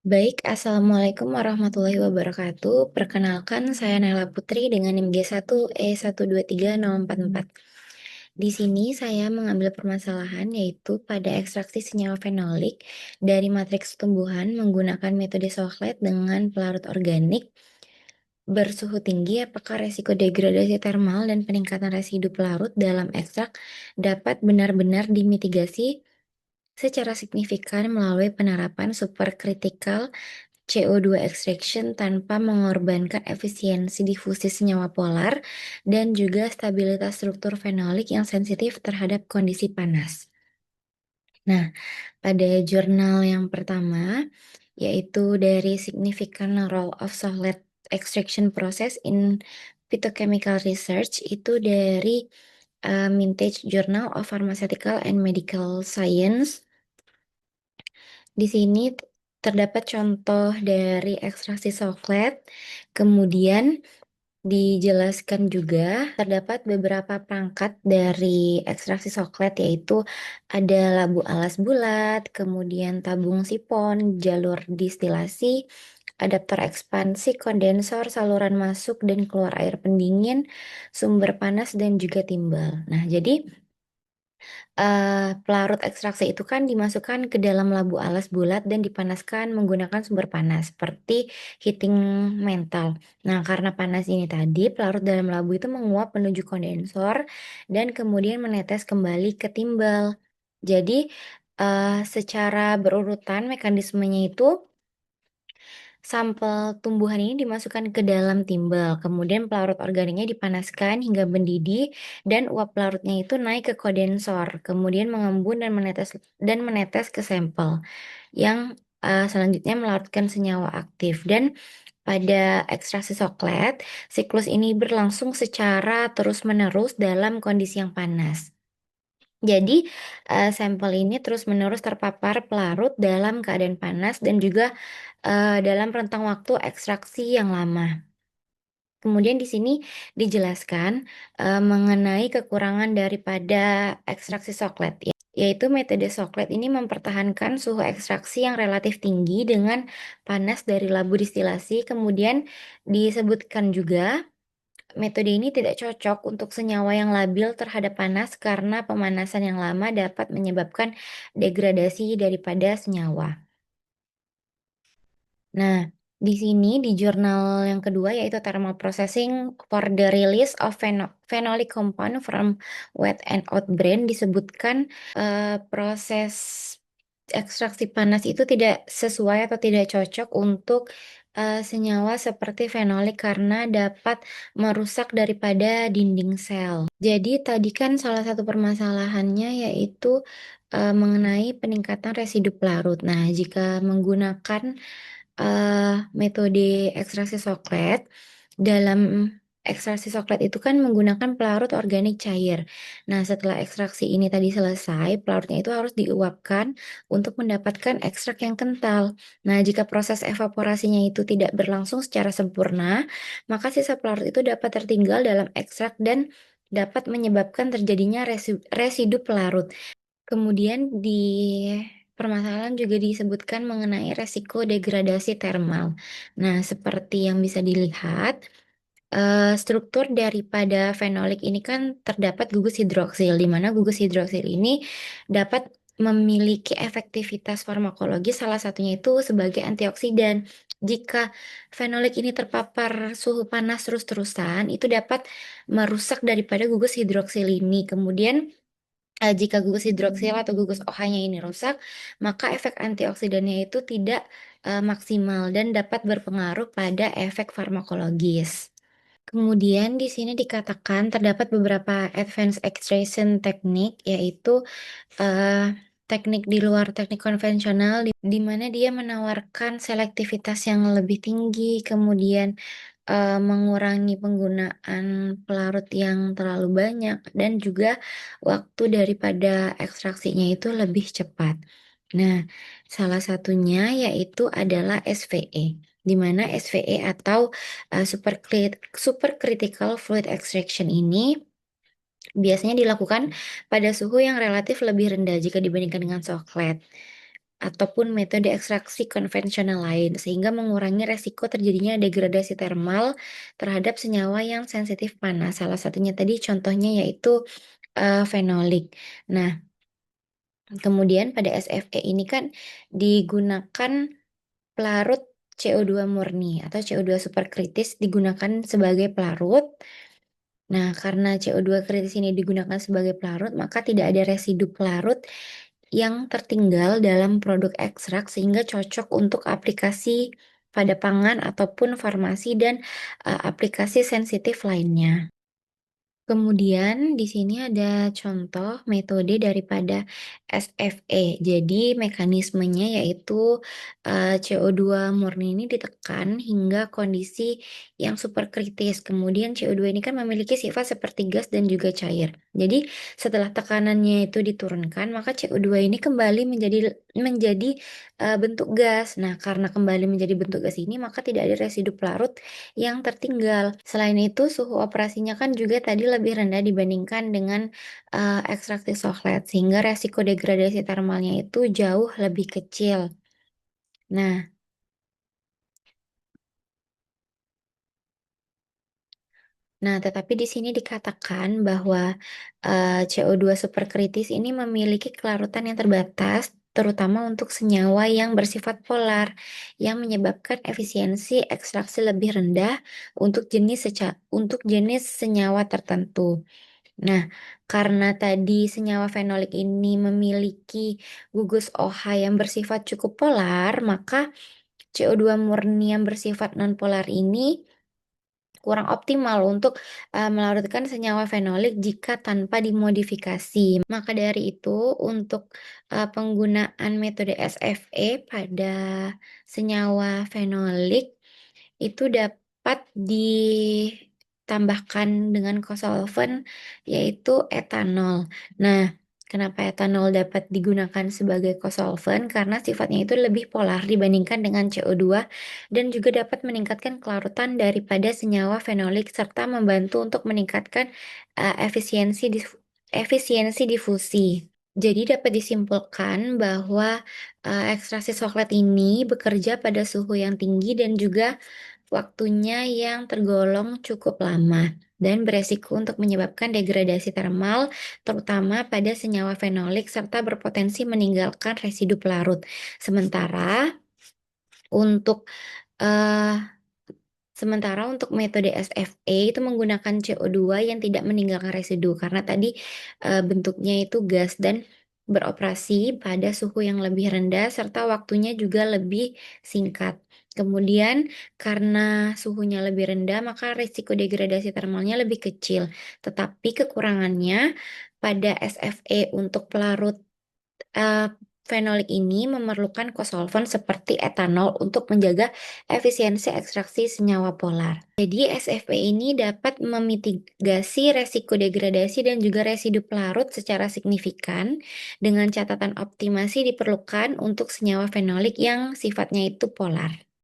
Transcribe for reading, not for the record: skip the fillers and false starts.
Baik, Assalamualaikum warahmatullahi wabarakatuh. Perkenalkan, saya Nela Putri dengan NIM G1E123044. Di sini saya mengambil permasalahan yaitu pada ekstraksi senyawa fenolik dari matriks tumbuhan menggunakan metode Sochlet dengan pelarut organik bersuhu tinggi, apakah resiko degradasi termal dan peningkatan residu pelarut dalam ekstrak dapat benar-benar dimitigasi secara signifikan melalui penerapan supercritical CO2 extraction tanpa mengorbankan efisiensi difusi senyawa polar dan juga stabilitas struktur fenolik yang sensitif terhadap kondisi panas. Nah, pada jurnal yang pertama, yaitu dari Significant Role of Solid Extraction Process in Phytochemical Research, itu dari Mintage Journal of Pharmaceutical and Medical Science. Di sini terdapat contoh dari ekstraksi Sochlet, kemudian dijelaskan juga terdapat beberapa perangkat dari ekstraksi Sochlet, yaitu ada labu alas bulat, kemudian tabung sifon, jalur distilasi, adaptor ekspansi, kondensor, saluran masuk dan keluar air pendingin, sumber panas, dan juga timbal. Nah, jadi pelarut ekstraksi itu kan dimasukkan ke dalam labu alas bulat dan dipanaskan menggunakan sumber panas seperti heating mental. Nah, karena panas ini tadi, pelarut dalam labu itu menguap menuju kondensor dan kemudian menetes kembali ke timbal. Jadi, secara berurutan mekanismenya itu sampel tumbuhan ini dimasukkan ke dalam timbal, kemudian pelarut organiknya dipanaskan hingga mendidih dan uap pelarutnya itu naik ke kondensor, kemudian mengembun dan menetes ke sampel yang selanjutnya melarutkan senyawa aktif. Dan pada ekstraksi Sochlet, siklus ini berlangsung secara terus-menerus dalam kondisi yang panas. Jadi, sampel ini terus-menerus terpapar pelarut dalam keadaan panas dan juga dalam rentang waktu ekstraksi yang lama. Kemudian di sini dijelaskan mengenai kekurangan daripada ekstraksi Sochlet, yaitu metode Sochlet ini mempertahankan suhu ekstraksi yang relatif tinggi dengan panas dari labu distilasi. Kemudian disebutkan juga metode ini tidak cocok untuk senyawa yang labil terhadap panas karena pemanasan yang lama dapat menyebabkan degradasi daripada senyawa. Nah, di sini di jurnal yang kedua yaitu Thermal Processing for the Release of Phenolic Compound from Wet and Out Brine disebutkan proses ekstraksi panas itu tidak sesuai atau tidak cocok untuk senyawa seperti fenolik karena dapat merusak daripada dinding sel. Jadi tadi kan salah satu permasalahannya yaitu mengenai peningkatan residu pelarut. Nah, jika menggunakan metode ekstraksi Sochlet, dalam ekstraksi Sochlet itu kan menggunakan pelarut organik cair. Nah, setelah ekstraksi ini tadi selesai, pelarutnya itu harus diuapkan untuk mendapatkan ekstrak yang kental. Nah, jika proses evaporasinya itu tidak berlangsung secara sempurna, maka sisa pelarut itu dapat tertinggal dalam ekstrak dan dapat menyebabkan terjadinya residu pelarut. Kemudian di permasalahan juga disebutkan mengenai resiko degradasi termal. Nah, seperti yang bisa dilihat, struktur daripada fenolik ini kan terdapat gugus hidroksil, di mana gugus hidroksil ini dapat memiliki efektivitas farmakologis, salah satunya itu sebagai antioksidan. Jika fenolik ini terpapar suhu panas terus-terusan, itu dapat merusak daripada gugus hidroksil ini. Kemudian jika gugus hidroksil atau gugus OH-nya ini rusak, maka efek antioksidannya itu tidak maksimal dan dapat berpengaruh pada efek farmakologis. Kemudian di sini dikatakan terdapat beberapa advanced extraction teknik, yaitu eh, teknik di luar teknik konvensional, di mana dia menawarkan selektivitas yang lebih tinggi, kemudian mengurangi penggunaan pelarut yang terlalu banyak, dan juga waktu daripada ekstraksinya itu lebih cepat. Nah, salah satunya yaitu adalah SVE, di mana SVE atau supercritical fluid extraction ini biasanya dilakukan pada suhu yang relatif lebih rendah jika dibandingkan dengan Sochlet. ataupun metode ekstraksi konvensional lain, sehingga mengurangi resiko terjadinya degradasi termal terhadap senyawa yang sensitif panas. Salah satunya tadi contohnya yaitu fenolik. Nah, kemudian pada SFE ini kan digunakan pelarut CO2 murni atau CO2 superkritis digunakan sebagai pelarut. Nah, karena CO2 kritis ini digunakan sebagai pelarut, maka tidak ada residu pelarut yang tertinggal dalam produk ekstrak sehingga cocok untuk aplikasi pada pangan ataupun farmasi dan aplikasi sensitif lainnya. Kemudian di sini ada contoh metode daripada SFE. Jadi mekanismenya yaitu CO2 murni ini ditekan hingga kondisi yang superkritis. Kemudian CO2 ini kan memiliki sifat seperti gas dan juga cair. Jadi setelah tekanannya itu diturunkan, maka CO2 ini kembali menjadi bentuk gas. Nah, karena kembali menjadi bentuk gas ini, maka tidak ada residu pelarut yang tertinggal. Selain itu, suhu operasinya kan juga tadi lebih rendah dibandingkan dengan ekstraksi soklet, sehingga resiko degradasi termalnya itu jauh lebih kecil. Nah, tetapi di sini dikatakan bahwa CO2 superkritis ini memiliki kelarutan yang terbatas, terutama untuk senyawa yang bersifat polar, yang menyebabkan efisiensi ekstraksi lebih rendah untuk jenis senyawa tertentu. Nah, karena tadi senyawa fenolik ini memiliki gugus OH yang bersifat cukup polar, maka CO2 murni yang bersifat nonpolar ini kurang optimal untuk melarutkan senyawa fenolik jika tanpa dimodifikasi. Maka dari itu, untuk penggunaan metode SFE pada senyawa fenolik itu dapat ditambahkan dengan kosolven yaitu etanol. Nah, kenapa etanol dapat digunakan sebagai kosolven? Karena sifatnya itu lebih polar dibandingkan dengan CO2 dan juga dapat meningkatkan kelarutan daripada senyawa fenolik serta membantu untuk meningkatkan efisiensi difusi. Jadi dapat disimpulkan bahwa ekstraksi soklat ini bekerja pada suhu yang tinggi dan juga waktunya yang tergolong cukup lama dan beresiko untuk menyebabkan degradasi termal, terutama pada senyawa fenolik serta berpotensi meninggalkan residu pelarut. Untuk eh, Sementara untuk metode SFE itu menggunakan CO2 yang tidak meninggalkan residu karena tadi bentuknya itu gas dan beroperasi pada suhu yang lebih rendah serta waktunya juga lebih singkat. Kemudian karena suhunya lebih rendah maka risiko degradasi termalnya lebih kecil. Tetapi kekurangannya pada SFE untuk pelarut eh, fenolik ini memerlukan kosolven seperti etanol untuk menjaga efisiensi ekstraksi senyawa polar. Jadi SFP ini dapat memitigasi resiko degradasi dan juga residu pelarut secara signifikan dengan catatan optimasi diperlukan untuk senyawa fenolik yang sifatnya itu polar.